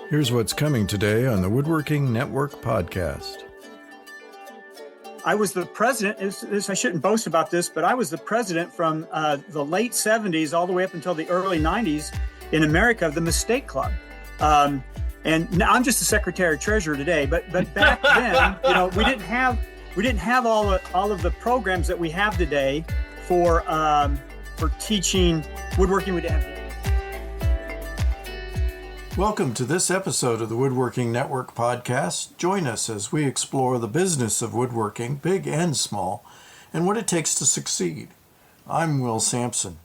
Here's what's coming today on the Woodworking Network podcast. I was the president, I shouldn't boast about this, but I was the president from the late 70s all the way up until the early 90s in America of the Mistake Club. And now I'm just the secretary treasurer today, but back then, we didn't have all of the programs that we have today for teaching woodworking. We didn't have. Welcome to this episode of the Woodworking Network podcast. Join us as we explore the business of woodworking, big and small, and what it takes to succeed. I'm Will Sampson.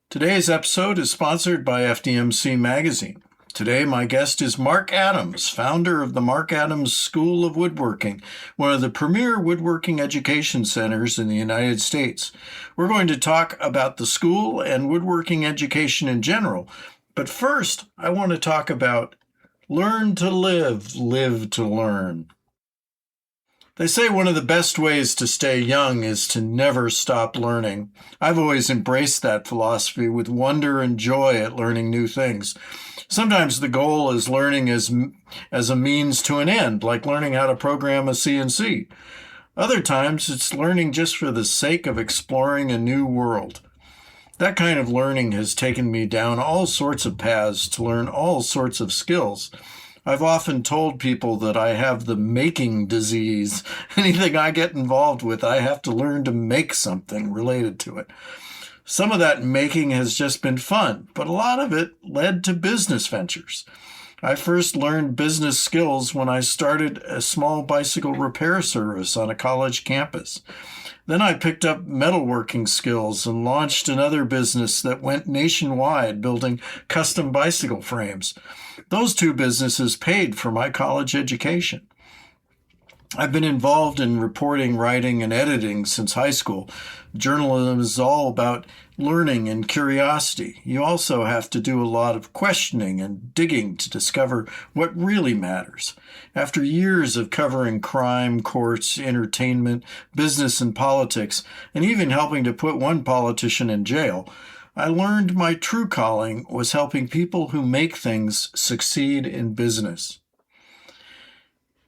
Today's episode is sponsored by FDMC Magazine. Today, my guest is Marc Adams, founder of the Marc Adams School of Woodworking, one of the premier woodworking education centers in the United States. We're going to talk about the school and woodworking education in general. But first, I want to talk about learn to live, live to learn. They say one of the best ways to stay young is to never stop learning. I've always embraced that philosophy with wonder and joy at learning new things. Sometimes the goal is learning as a means to an end, like learning how to program a CNC. Other times, it's learning just for the sake of exploring a new world. That kind of learning has taken me down all sorts of paths to learn all sorts of skills. I've often told people that I have the making disease. Anything I get involved with, I have to learn to make something related to it. Some of that making has just been fun, but a lot of it led to business ventures. I first learned business skills when I started a small bicycle repair service on a college campus. Then I picked up metalworking skills and launched another business that went nationwide building custom bicycle frames. Those two businesses paid for my college education. I've been involved in reporting, writing, and editing since high school. Journalism is all about learning and curiosity. You also have to do a lot of questioning and digging to discover what really matters. After years of covering crime, courts, entertainment, business, and politics, and even helping to put one politician in jail, I learned my true calling was helping people who make things succeed in business.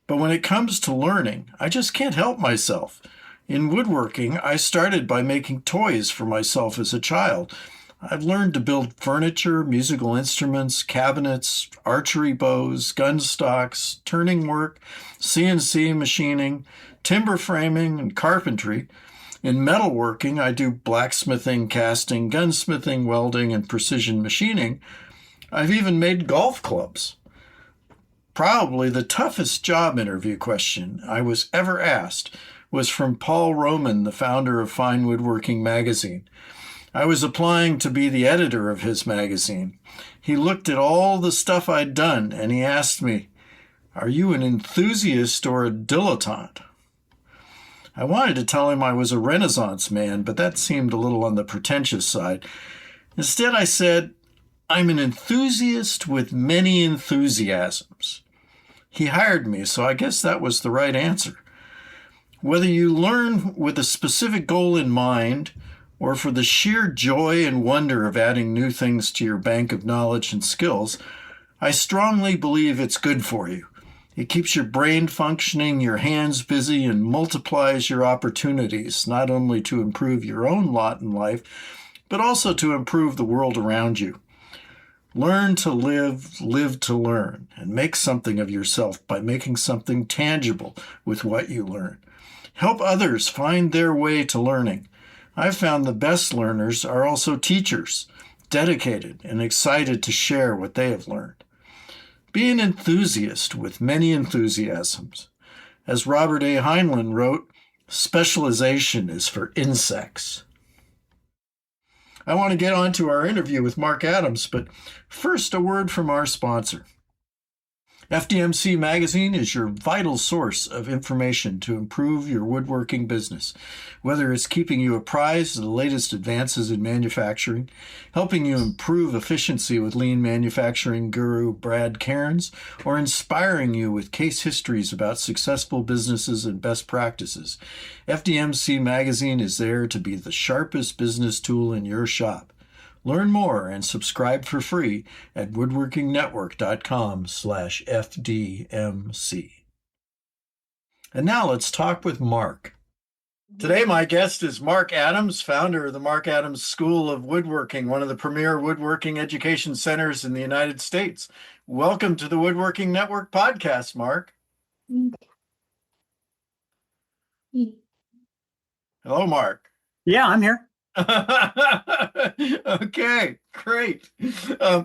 But when it comes to learning, I just can't help myself. In woodworking, I started by making toys for myself as a child. I've learned to build furniture, musical instruments, cabinets, archery bows, gun stocks, turning work, CNC machining, timber framing, and carpentry. In metalworking, I do blacksmithing, casting, gunsmithing, welding, and precision machining. I've even made golf clubs. Probably the toughest job interview question I was ever asked was from Paul Roman, the founder of Fine Woodworking Magazine. I was applying to be the editor of his magazine. He looked at all the stuff I'd done and he asked me, "Are you an enthusiast or a dilettante?" I wanted to tell him I was a Renaissance man, but that seemed a little on the pretentious side. Instead, I said, "I'm an enthusiast with many enthusiasms." He hired me, so I guess that was the right answer. Whether you learn with a specific goal in mind or for the sheer joy and wonder of adding new things to your bank of knowledge and skills, I strongly believe it's good for you. It keeps your brain functioning, your hands busy, and multiplies your opportunities, not only to improve your own lot in life, but also to improve the world around you. Learn to live, live to learn, and make something of yourself by making something tangible with what you learn. Help others find their way to learning. I've found the best learners are also teachers, dedicated and excited to share what they have learned. Be an enthusiast with many enthusiasms. As Robert A. Heinlein wrote, specialization is for insects. I want to get on to our interview with Marc Adams, but first a word from our sponsor. FDMC Magazine is your vital source of information to improve your woodworking business, whether it's keeping you apprised of the latest advances in manufacturing, helping you improve efficiency with lean manufacturing guru Brad Cairns, or inspiring you with case histories about successful businesses and best practices. FDMC Magazine is there to be the sharpest business tool in your shop. Learn more and subscribe for free at woodworkingnetwork.com/FDMC. And now let's talk with Marc. Today, my guest is Marc Adams, founder of the Marc Adams School of Woodworking, one of the premier woodworking education centers in the United States. Welcome to the Woodworking Network podcast, Marc. Hello, Marc. Yeah, I'm here. Okay, great.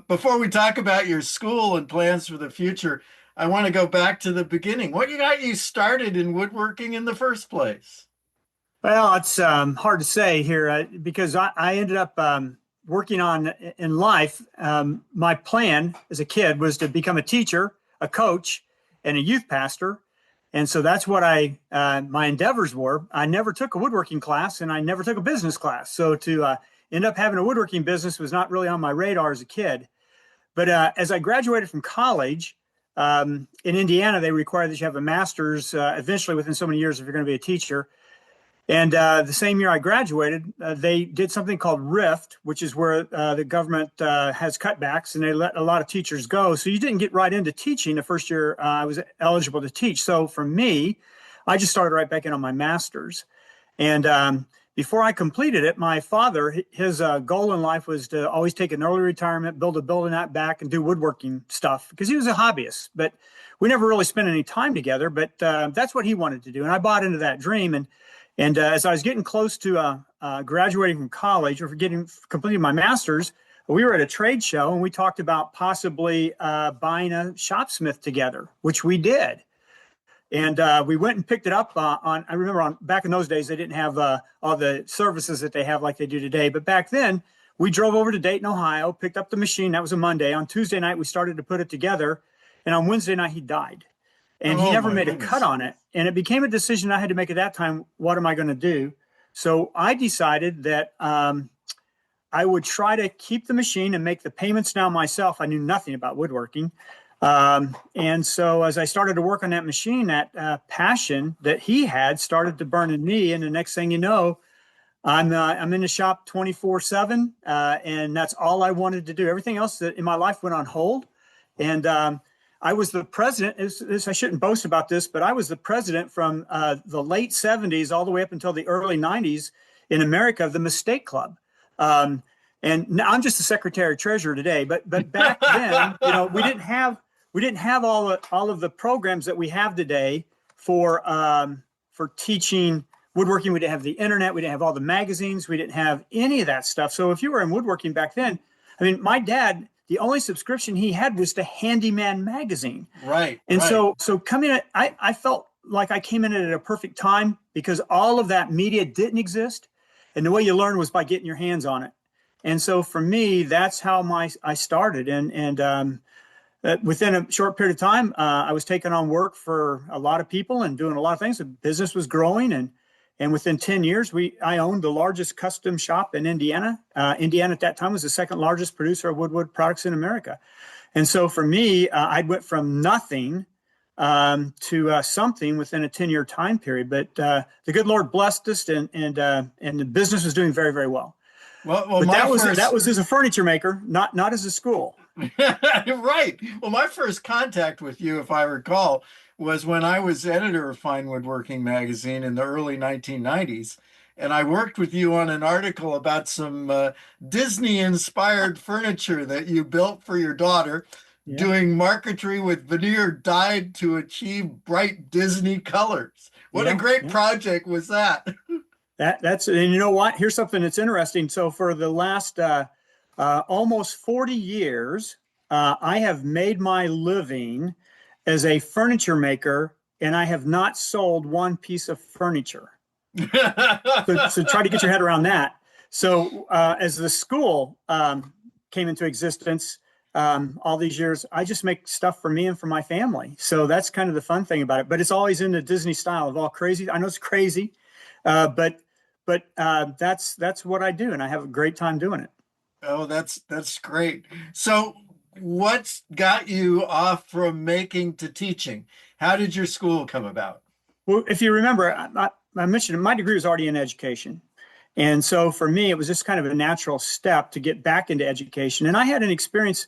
Before we talk about your school and plans for the future, I want to go back to the beginning. What got you started in woodworking in the first place? Well, it's hard to say here because I ended up working on in life. My plan as a kid was to become a teacher, a coach, and a youth pastor. And so that's what my endeavors were. I never took a woodworking class and I never took a business class. So to end up having a woodworking business was not really on my radar as a kid. But as I graduated from college in Indiana, they require that you have a master's eventually within so many years if you're going to be a teacher. And the same year I graduated, they did something called RIFT, which is where the government has cutbacks and they let a lot of teachers go. So you didn't get right into teaching the first year I was eligible to teach. So for me, I just started right back in on my master's. And before I completed it, my father, his goal in life was to always take an early retirement, build a building out back and do woodworking stuff because he was a hobbyist. But we never really spent any time together, but that's what he wanted to do. And I bought into that dream. And as I was getting close to graduating from college or completing my master's, we were at a trade show and we talked about possibly buying a shopsmith together, which we did. And we went and picked it up I remember back in those days, they didn't have all the services that they have like they do today. But back then, we drove over to Dayton, Ohio, picked up the machine. That was a Monday. On Tuesday night, we started to put it together. And on Wednesday night, he died. And he never made a cut on it. And it became a decision I had to make at that time. What am I going to do? So I decided that I would try to keep the machine and make the payments down myself. I knew nothing about woodworking. And so as I started to work on that machine, that passion that he had started to burn in me. And the next thing you know, I'm in the shop 24/7. And that's all I wanted to do. Everything else in my life went on hold. And I was the president. I shouldn't boast about this, but I was the president from the late 70s all the way up until the early 90s in America of the Mistake Club. And now I'm just the secretary treasurer today. But back then, we didn't have all of the programs that we have today for teaching woodworking. We didn't have the internet. We didn't have all the magazines. We didn't have any of that stuff. So if you were in woodworking back then, I mean, my dad, the only subscription he had was the Handyman magazine. Right. And so coming in, I felt like I came in at a perfect time because all of that media didn't exist. And the way you learn was by getting your hands on it. And so for me, that's how I started. And within a short period of time, I was taking on work for a lot of people and doing a lot of things. The business was growing. And within 10 years, I owned the largest custom shop in Indiana. Indiana at that time was the second largest producer of wood products in America. And so for me, I went from nothing to something within a 10-year time period. But the good Lord blessed us and the business was doing very, very well. Well, but that was as a furniture maker, not as a school. Right. Well, my first contact with you, if I recall, was when I was editor of Fine Woodworking magazine in the early 1990s. And I worked with you on an article about some Disney-inspired furniture that you built for your daughter, doing marquetry with veneer dyed to achieve bright Disney colors. What a great project was that? And you know what? Here's something that's interesting. So for the last almost 40 years, I have made my living as a furniture maker, and I have not sold one piece of furniture. So try to get your head around that. So as the school came into existence all these years, I just make stuff for me and for my family. So that's kind of the fun thing about it. But it's always in the Disney style of all crazy. I know it's crazy, but that's what I do, and I have a great time doing it. Oh, that's great. So what's got you off from making to teaching? How did your school come about? Well, if you remember, I mentioned my degree was already in education. And so for me, it was just kind of a natural step to get back into education. And I had an experience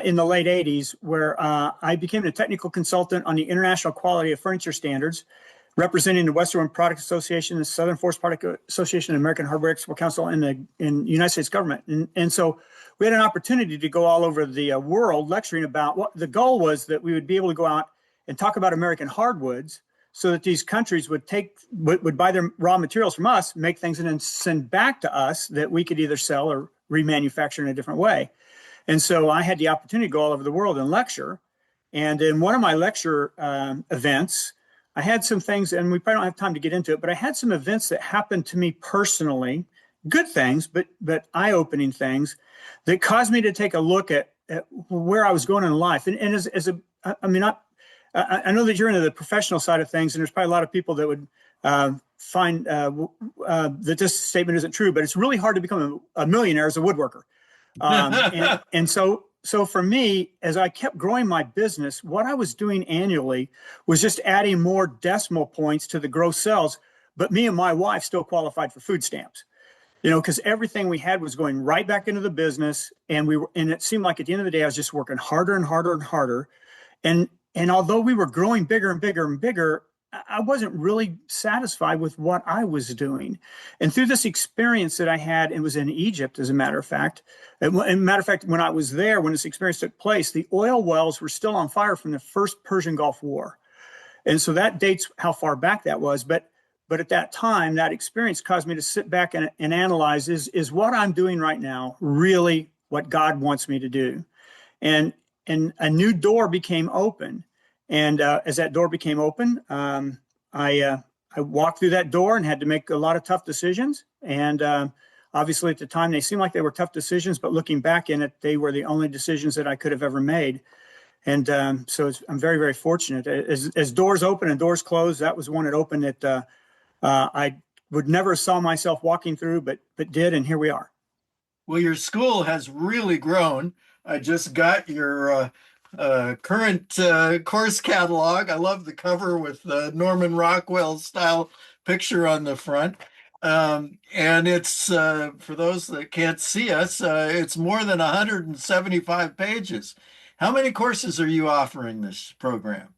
in the late 80s where I became a technical consultant on the International Quality of Furniture Standards, representing the Western Product Association, the Southern Forest Product Association, and American Hardware Export Council in the United States government. And so we had an opportunity to go all over the world lecturing about what the goal was, that we would be able to go out and talk about American hardwoods so that these countries would buy their raw materials from us, make things, and then send back to us that we could either sell or remanufacture in a different way. And so I had the opportunity to go all over the world and lecture. And in one of my lecture events, I had some things, and we probably don't have time to get into it, but I had some events that happened to me personally, good things, but eye-opening things that caused me to take a look at where I was going in life. And I know that you're into the professional side of things, and there's probably a lot of people that would find that this statement isn't true, but it's really hard to become a millionaire as a woodworker. And so for me, as I kept growing my business, what I was doing annually was just adding more decimal points to the gross sales. But me and my wife still qualified for food stamps, because everything we had was going right back into the business. And it seemed like at the end of the day, I was just working harder and harder and harder. And although we were growing bigger and bigger and bigger, I wasn't really satisfied with what I was doing. And through this experience that I had, it was in Egypt, as a matter of fact. When I was there, when this experience took place, the oil wells were still on fire from the first Persian Gulf War. And so that dates how far back that was. But at that time, that experience caused me to sit back and analyze, is what I'm doing right now really what God wants me to do? And a new door became open. And as that door became open, I walked through that door and had to make a lot of tough decisions. And obviously at the time, they seemed like they were tough decisions, but looking back in it, they were the only decisions that I could have ever made. And so I'm very, very fortunate. As doors open and doors close, that was one that opened that I would never saw myself walking through, but did, and here we are. Well, your school has really grown. I just got your current course catalog. I love the cover with the Norman Rockwell style picture on the front. And it's, for those that can't see us, it's more than 175 pages. How many courses are you offering this program?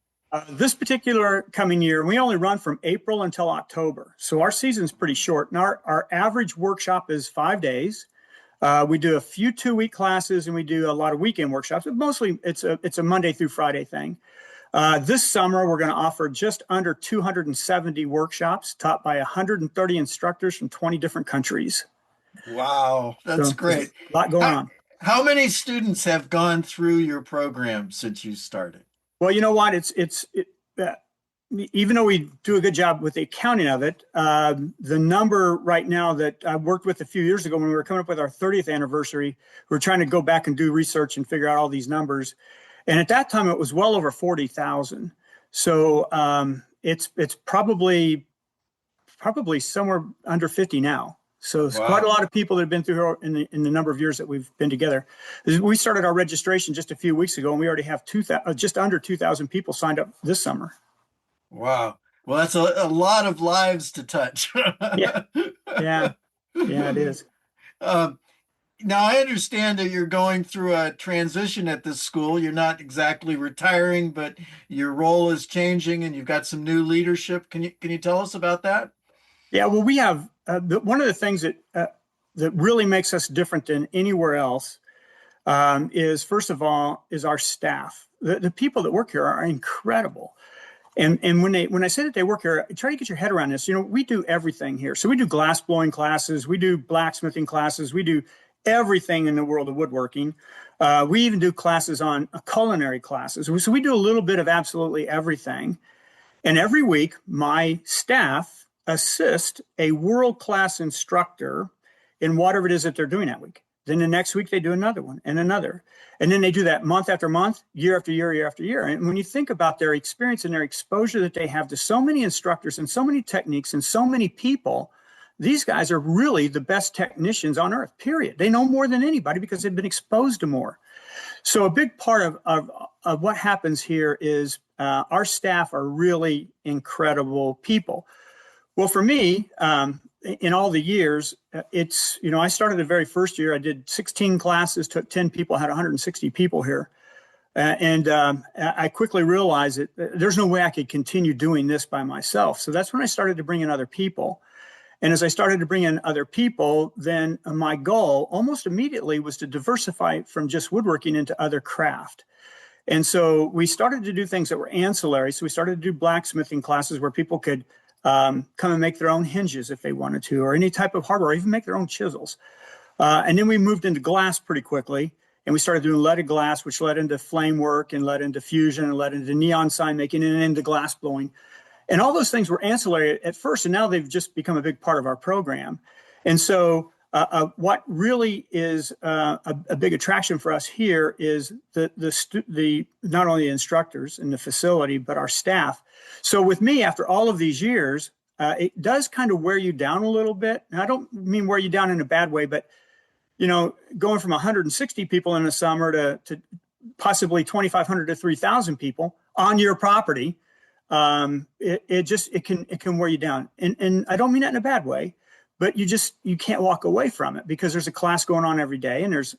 This particular coming year, we only run from April until October. So our season's pretty short. And our average workshop is 5 days. We do a few 2-week classes, and we do a lot of weekend workshops. But mostly it's a Monday through Friday thing. This summer, we're going to offer just under 270 workshops taught by 130 instructors from 20 different countries. Wow, that's great. A lot going on. How many students have gone through your program since you started? Well, you know what? Even though we do a good job with the accounting of it, the number right now that I worked with a few years ago when we were coming up with our 30th anniversary, we were trying to go back and do research and figure out all these numbers. And at that time, it was well over 40,000. So it's probably somewhere under 50 now. So it's quite a lot of people that have been through here in the number of years that we've been together. We started our registration just a few weeks ago, and we already have just under 2,000 people signed up this summer. Wow. Well, that's a lot of lives to touch. Yeah, it is. Now, I understand that you're going through a transition at this school. You're not exactly retiring, but your role is changing, and you've got some new leadership. Can you tell us about that? Yeah, well, we have one of the things that really makes us different than anywhere else is, first of all, is our staff. The people that work here are incredible. And when I say that they work here, try to get your head around this. We do everything here. So we do glass blowing classes, we do blacksmithing classes, we do everything in the world of woodworking. We even do classes on culinary classes. So we do a little bit of absolutely everything. And every week, my staff assist a world-class instructor in whatever it is that they're doing that week. Then the next week they do another one and another. And then they do that month after month, year after year, year after year. And when you think about their experience and their exposure that they have to so many instructors and so many techniques and so many people, these guys are really the best technicians on earth, period. They know more than anybody because they've been exposed to more. So a big part of what happens here is our staff are really incredible people. Well, for me, in all the years, it's, I started the very first year, I did 16 classes, took 10 people, had 160 people here. And I quickly realized that there's no way I could continue doing this by myself. So that's when I started to bring in other people. And as I started to bring in other people, then my goal almost immediately was to diversify from just woodworking into other craft. And so we started to do things that were ancillary. So we started to do blacksmithing classes where people could come and make their own hinges if they wanted to, or any type of hardware, or even make their own chisels. And then we moved into glass pretty quickly. And we started doing leaded glass, which led into flame work and led into fusion and led into neon sign making and into glass blowing. And all those things were ancillary at first, and now they've just become a big part of our program. And so what really is a big attraction for us here is the not only the instructors in the facility, but our staff. So with me, after all of these years, it does kind of wear you down a little bit. And I don't mean wear you down in a bad way, but going from 160 people in the summer to possibly 2,500 to 3,000 people on your property, it can wear you down. And I don't mean that in a bad way, but you can't walk away from it because there's a class going on every day, and there's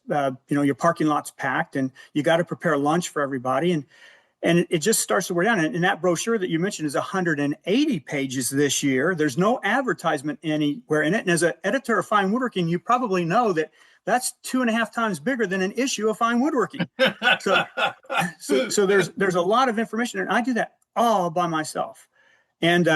your parking lot's packed, and you got to prepare lunch for everybody, and it just starts to wear down. And that brochure that you mentioned is 180 pages this year. There's no advertisement anywhere in it. And as an editor of Fine Woodworking, you probably know that that's 2.5 times bigger than an issue of Fine Woodworking. So there's a lot of information, and I do that all by myself. And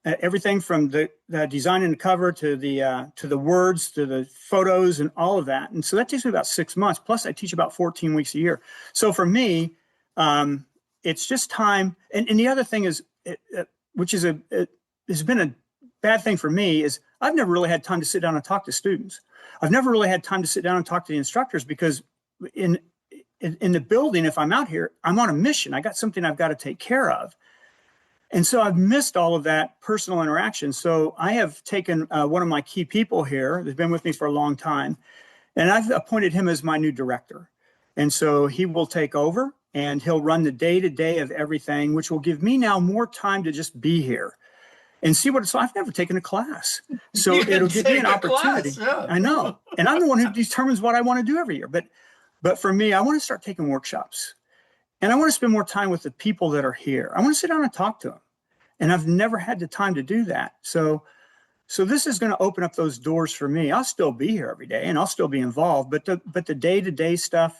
everything from the designing the cover to the words to the photos and all of that. And so that takes me about 6 months. Plus, I teach about 14 weeks a year. So for me, it's just time. And the other thing is, which is has been a bad thing for me, is I've never really had time to sit down and talk to students. I've never really had time to sit down and talk to the instructors because in the building, if I'm out here, I'm on a mission. I got something I've got to take care of. And so I've missed all of that personal interaction. So I have taken one of my key people here that's been with me for a long time, and I've appointed him as my new director. And so he will take over, and he'll run the day-to-day of everything, which will give me now more time to just be here and see what it's like. I've never taken a class. So it'll give me an opportunity. Class, yeah. I know. And I'm the one who determines what I want to do every year. But for me, I want to start taking workshops. And I want to spend more time with the people that are here. I want to sit down and talk to them. And I've never had the time to do that. So this is going to open up those doors for me. I'll still be here every day and I'll still be involved. But the day-to-day stuff,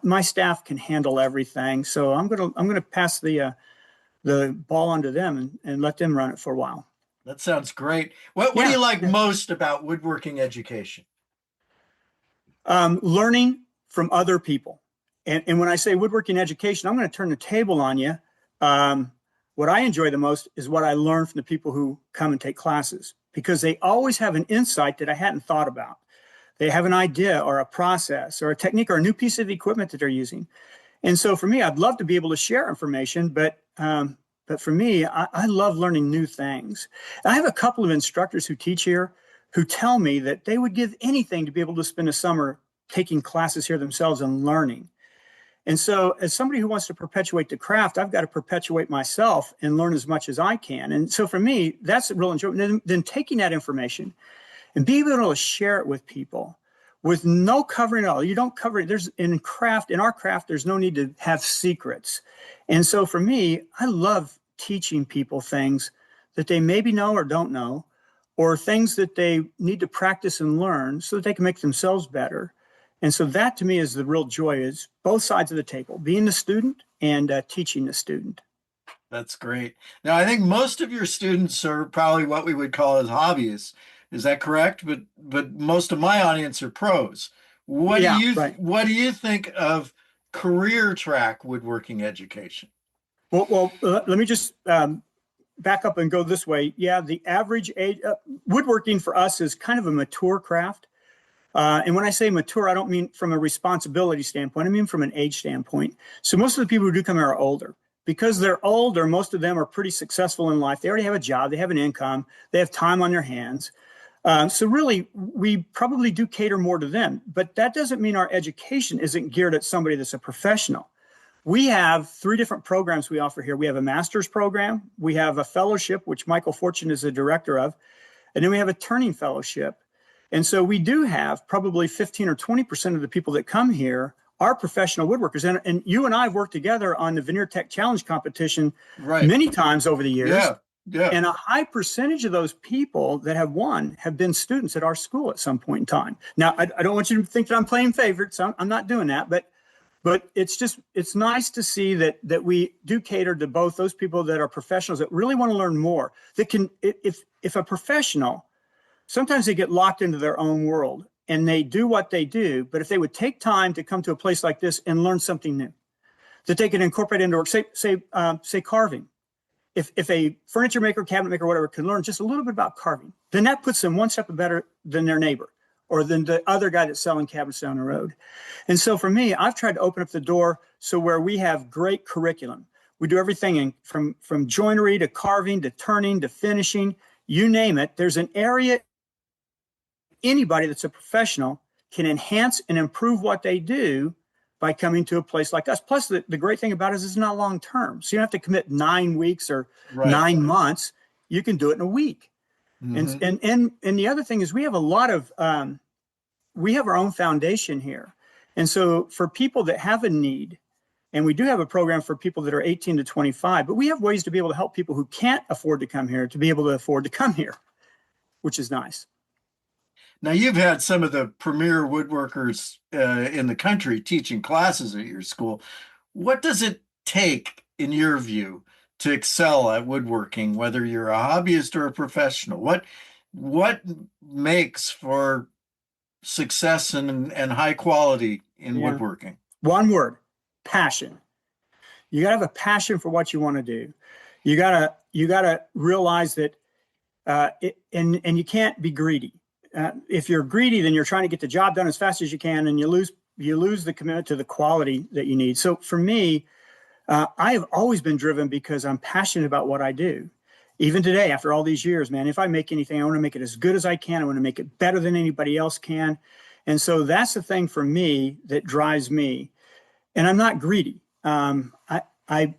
my staff can handle everything. So I'm going to pass the ball onto them and let them run it for a while. That sounds great. What do you like most about woodworking education? Learning from other people. And when I say woodworking education, I'm going to turn the table on you. What I enjoy the most is what I learn from the people who come and take classes, because they always have an insight that I hadn't thought about. They have an idea or a process or a technique or a new piece of equipment that they're using. And so for me, I'd love to be able to share information, but for me, I love learning new things. And I have a couple of instructors who teach here who tell me that they would give anything to be able to spend a summer taking classes here themselves and learning. And so as somebody who wants to perpetuate the craft, I've got to perpetuate myself and learn as much as I can. And so for me, that's a real enjoyment. Then taking that information and being able to share it with people with no covering at all. You don't cover it. In our craft, there's no need to have secrets. And so for me, I love teaching people things that they maybe know or don't know, or things that they need to practice and learn so that they can make themselves better. And so that to me is the real joy, is both sides of the table, being the student and teaching the student. That's great. Now, I think most of your students are probably what we would call as hobbyists. Is that correct? But most of my audience are pros. What do you think of career track woodworking education? Well, let me just back up and go this way. Yeah, the average age woodworking for us is kind of a mature craft. And when I say mature, I don't mean from a responsibility standpoint. I mean from an age standpoint. So most of the people who do come here are older. Because they're older, most of them are pretty successful in life. They already have a job. They have an income. They have time on their hands. So really, we probably do cater more to them. But that doesn't mean our education isn't geared at somebody that's a professional. We have 3 different programs we offer here. We have a master's program. We have a fellowship, which Michael Fortune is the director of. And then we have a turning fellowship. And so we do have probably 15 or 20% of the people that come here are professional woodworkers. And you and I have worked together on the Veneer Tech Challenge competition many times over the years. Yeah. Yeah. And a high percentage of those people that have won have been students at our school at some point in time. Now, I don't want you to think that I'm playing favorites. I'm not doing that. But it's nice to see that we do cater to both those people that are professionals that really want to learn more. That can, if a professional, sometimes they get locked into their own world and they do what they do. But if they would take time to come to a place like this and learn something new, that they can incorporate into work, say carving. If a furniture maker, cabinet maker, whatever, can learn just a little bit about carving, then that puts them one step better than their neighbor or than the other guy that's selling cabinets down the road. And so for me, I've tried to open up the door so where we have great curriculum. We do everything from joinery to carving to turning to finishing, you name it. There's an area anybody that's a professional can enhance and improve what they do by coming to a place like us. Plus, the great thing about it is it's not long term. So you don't have to commit 9 weeks or 9 months. You can do it in a week. Mm-hmm. And the other thing is we have a lot of, we have our own foundation here. And so for people that have a need, and we do have a program for people that are 18 to 25, but we have ways to be able to help people who can't afford to come here to be able to afford to come here, which is nice. Now, you've had some of the premier woodworkers in the country teaching classes at your school. What does it take, in your view, to excel at woodworking, whether you're a hobbyist or a professional? What makes for success and high quality in woodworking? One word: passion. You got to have a passion for what you want to do. You gotta realize that, and you can't be greedy. If you're greedy, then you're trying to get the job done as fast as you can, and you lose the commitment to the quality that you need. So for me, I have always been driven because I'm passionate about what I do. Even today, after all these years, man, if I make anything, I want to make it as good as I can. I want to make it better than anybody else can. And so that's the thing for me that drives me. And I'm not greedy. I'm going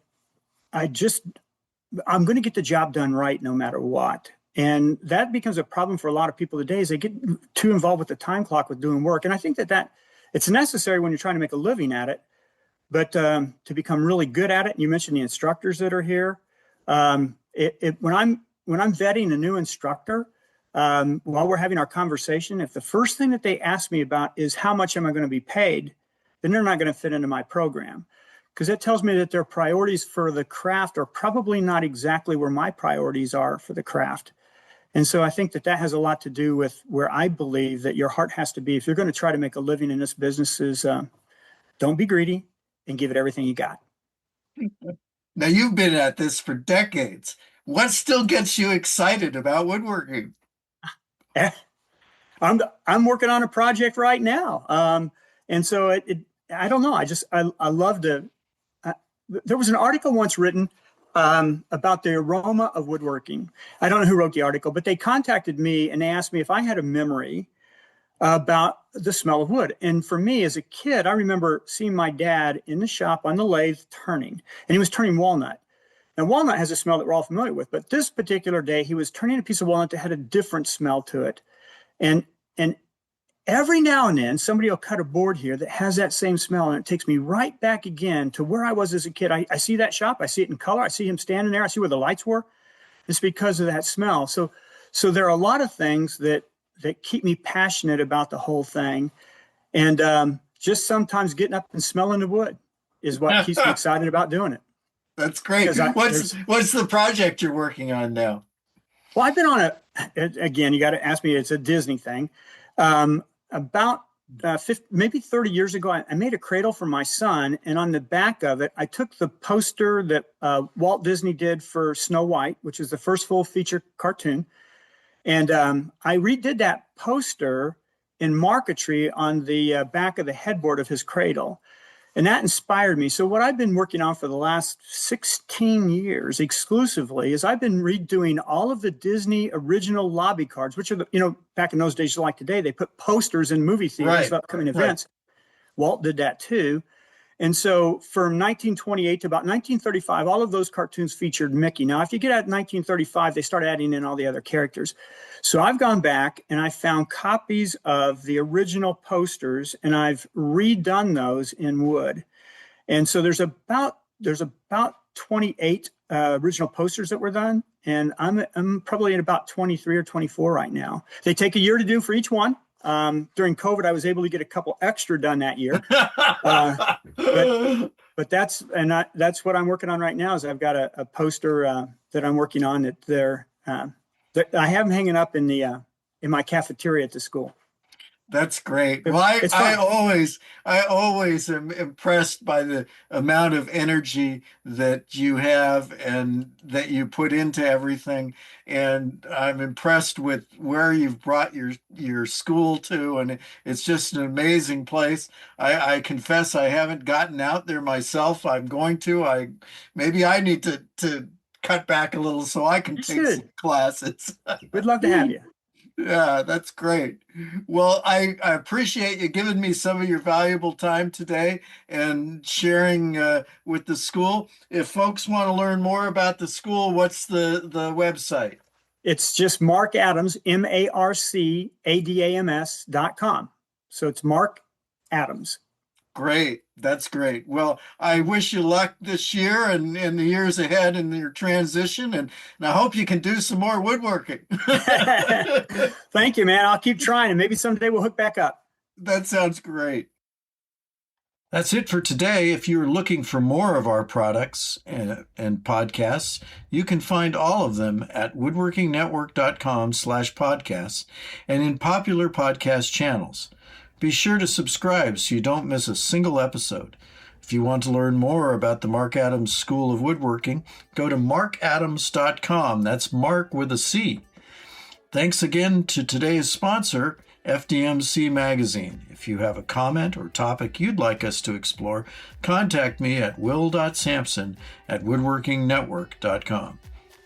to get the job done right no matter what. And that becomes a problem for a lot of people today, is they get too involved with the time clock with doing work. And I think that it's necessary when you're trying to make a living at it, but to become really good at it. And you mentioned the instructors that are here. When I'm vetting a new instructor, while we're having our conversation, if the first thing that they ask me about is how much am I going to be paid, then they're not going to fit into my program. Because it tells me that their priorities for the craft are probably not exactly where my priorities are for the craft. And so I think that has a lot to do with where I believe that your heart has to be. If you're going to try to make a living in this business, is don't be greedy and give it everything you got. Now, you've been at this for decades. What still gets you excited about woodworking? I'm working on a project right now. And so I don't know. I love to. There was an article once written about the aroma of woodworking. I don't know who wrote the article, but they contacted me and they asked me if I had a memory about the smell of wood. And for me as a kid, I remember seeing my dad in the shop on the lathe turning, and he was turning walnut. Now, walnut has a smell that we're all familiar with, but this particular day, he was turning a piece of walnut that had a different smell to it. And every now and then, somebody will cut a board here that has that same smell, and it takes me right back again to where I was as a kid. I see that shop. I see it in color. I see him standing there. I see where the lights were. It's because of that smell. So there are a lot of things that keep me passionate about the whole thing. And just sometimes getting up and smelling the wood is what keeps me excited about doing it. That's great. What's the project you're working on now? Well, I've been on again, you got to ask me, it's a Disney thing. About maybe 30 years ago, I made a cradle for my son, and on the back of it, I took the poster that Walt Disney did for Snow White, which is the first full feature cartoon, and I redid that poster in marquetry on the back of the headboard of his cradle, and that inspired me. So what I've been working on for the last 16 years exclusively is I've been redoing all of the Disney original lobby cards, which are, back in those days, like today, they put posters in movie theaters of upcoming events. Walt did that too. And so from 1928 to about 1935, all of those cartoons featured Mickey. Now, if you get at 1935, they start adding in all the other characters. So I've gone back and I found copies of the original posters, and I've redone those in wood. And so there's about 28 original posters that were done, and I'm probably at about 23 or 24 right now. They take a year to do for each one. During COVID, I was able to get a couple extra done that year. But that's what I'm working on right now. Is I've got a poster that I'm working on that I have them hanging up in my cafeteria at the school. That's great. Well, I always am impressed by the amount of energy that you have and that you put into everything. And I'm impressed with where you've brought your school to, and it's just an amazing place. I confess I haven't gotten out there myself. I'm going to. Maybe I need to cut back a little so I can take some classes. We'd love to have you. Yeah, that's great. Well, I appreciate you giving me some of your valuable time today and sharing with the school. If folks want to learn more about the school, what's the website? It's just Marc Adams, MarcAdams.com. So it's Marc Adams. Great. That's great. Well, I wish you luck this year and in the years ahead in your transition, and I hope you can do some more woodworking. Thank you, man. I'll keep trying, and maybe someday we'll hook back up. That sounds great. That's it for today. If you're looking for more of our products and podcasts, you can find all of them at woodworkingnetwork.com/podcasts and in popular podcast channels. Be sure to subscribe so you don't miss a single episode. If you want to learn more about the Marc Adams School of Woodworking, go to marcadams.com. That's Marc with a C. Thanks again to today's sponsor, FDMC Magazine. If you have a comment or topic you'd like us to explore, contact me at will.sampson@woodworkingnetwork.com.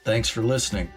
Thanks for listening.